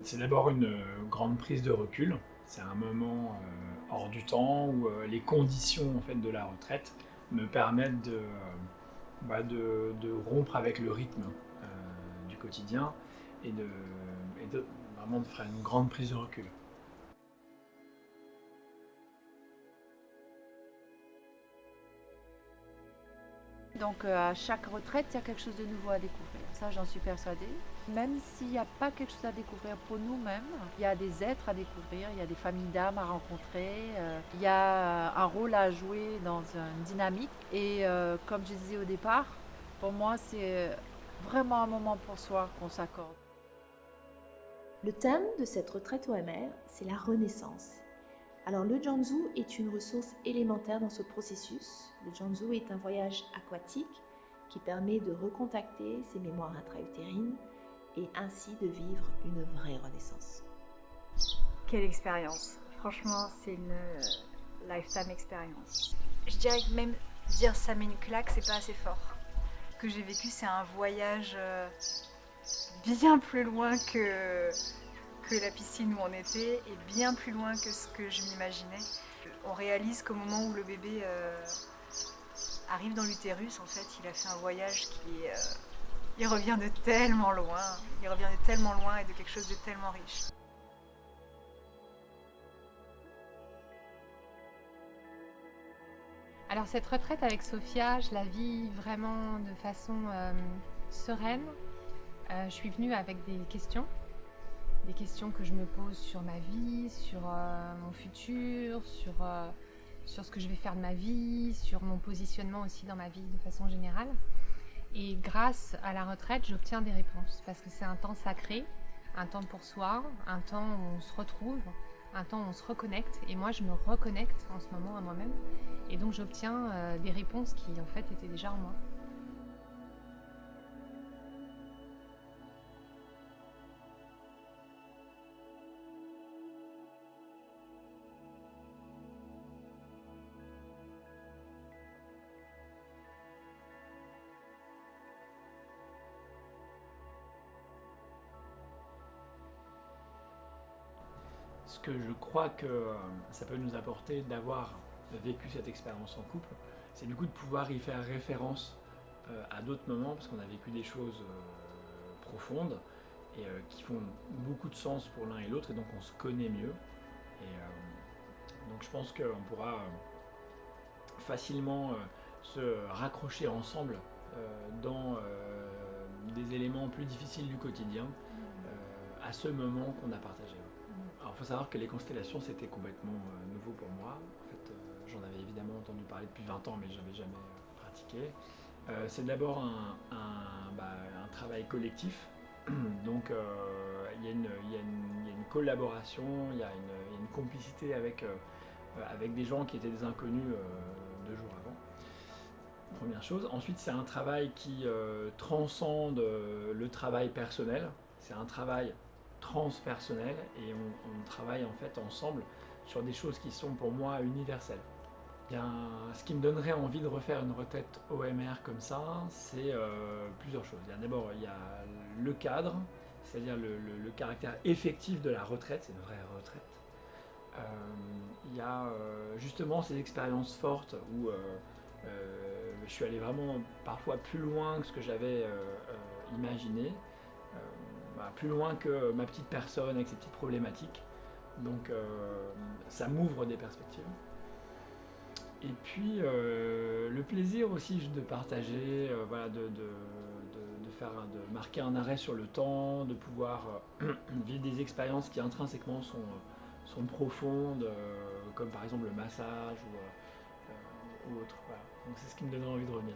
C'est d'abord une grande prise de recul. C'est un moment hors du temps où les conditions en fait, de la retraite me permettent de rompre avec le rythme du quotidien et de vraiment de faire une grande prise de recul. Donc à chaque retraite, il y a quelque chose de nouveau à découvrir. Ça, j'en suis persuadée. Même s'il n'y a pas quelque chose à découvrir pour nous-mêmes, il y a des êtres à découvrir, il y a des familles d'âmes à rencontrer, il y a un rôle à jouer dans une dynamique. Et comme je disais au départ, pour moi, c'est vraiment un moment pour soi qu'on s'accorde. Le thème de cette retraite OMR, c'est la renaissance. Alors le Jiangsu est une ressource élémentaire dans ce processus. Le Jiangsu est un voyage aquatique qui permet de recontacter ses mémoires intra-utérines et ainsi de vivre une vraie renaissance. Quelle expérience! Franchement, c'est une lifetime expérience. Je dirais que même dire ça met une claque, c'est pas assez fort. Ce que j'ai vécu, c'est un voyage bien plus loin que la piscine où on était et bien plus loin que ce que je m'imaginais. On réalise qu'au moment où le bébé arrive dans l'utérus, en fait, il a fait un voyage qui est. Il revient de tellement loin, il revient de tellement loin et de quelque chose de tellement riche. Alors cette retraite avec Sophia, je la vis vraiment de façon sereine. Je suis venue avec des questions que je me pose sur ma vie, sur mon futur, sur ce que je vais faire de ma vie, sur mon positionnement aussi dans ma vie de façon générale. Et grâce à la retraite, j'obtiens des réponses parce que c'est un temps sacré, un temps pour soi, un temps où on se retrouve, un temps où on se reconnecte. Et moi, je me reconnecte en ce moment à moi-même. Et donc, j'obtiens des réponses qui, en fait, étaient déjà en moi. Ce que je crois que ça peut nous apporter d'avoir vécu cette expérience en couple, c'est du coup de pouvoir y faire référence à d'autres moments, parce qu'on a vécu des choses profondes et qui font beaucoup de sens pour l'un et l'autre, et donc on se connaît mieux. Et donc je pense qu'on pourra facilement se raccrocher ensemble dans des éléments plus difficiles du quotidien à ce moment qu'on a partagé. Alors il faut savoir que les constellations c'était complètement nouveau pour moi. En fait, j'en avais évidemment entendu parler depuis 20 ans, mais je n'avais jamais pratiqué. C'est d'abord un travail collectif. Donc il y, y, a une collaboration, il y, a une complicité avec des gens qui étaient des inconnus 2 jours avant. Première chose. Ensuite, c'est un travail qui transcende le travail personnel. C'est un travail transpersonnel et on travaille en fait ensemble sur des choses qui sont pour moi universelles. Ce qui me donnerait envie de refaire une retraite OMR comme ça, c'est plusieurs choses. D'abord, il y a le cadre, c'est-à-dire le caractère effectif de la retraite, c'est une vraie retraite. Euh, il y a justement ces expériences fortes où je suis allé vraiment parfois plus loin que ce que j'avais imaginé, plus loin que ma petite personne avec ses petites problématiques. Donc ça m'ouvre des perspectives. Et puis le plaisir aussi juste de partager, voilà, de marquer un arrêt sur le temps, de pouvoir vivre des expériences qui intrinsèquement sont profondes, comme par exemple le massage ou autre. Voilà. Donc c'est ce qui me donne envie de revenir.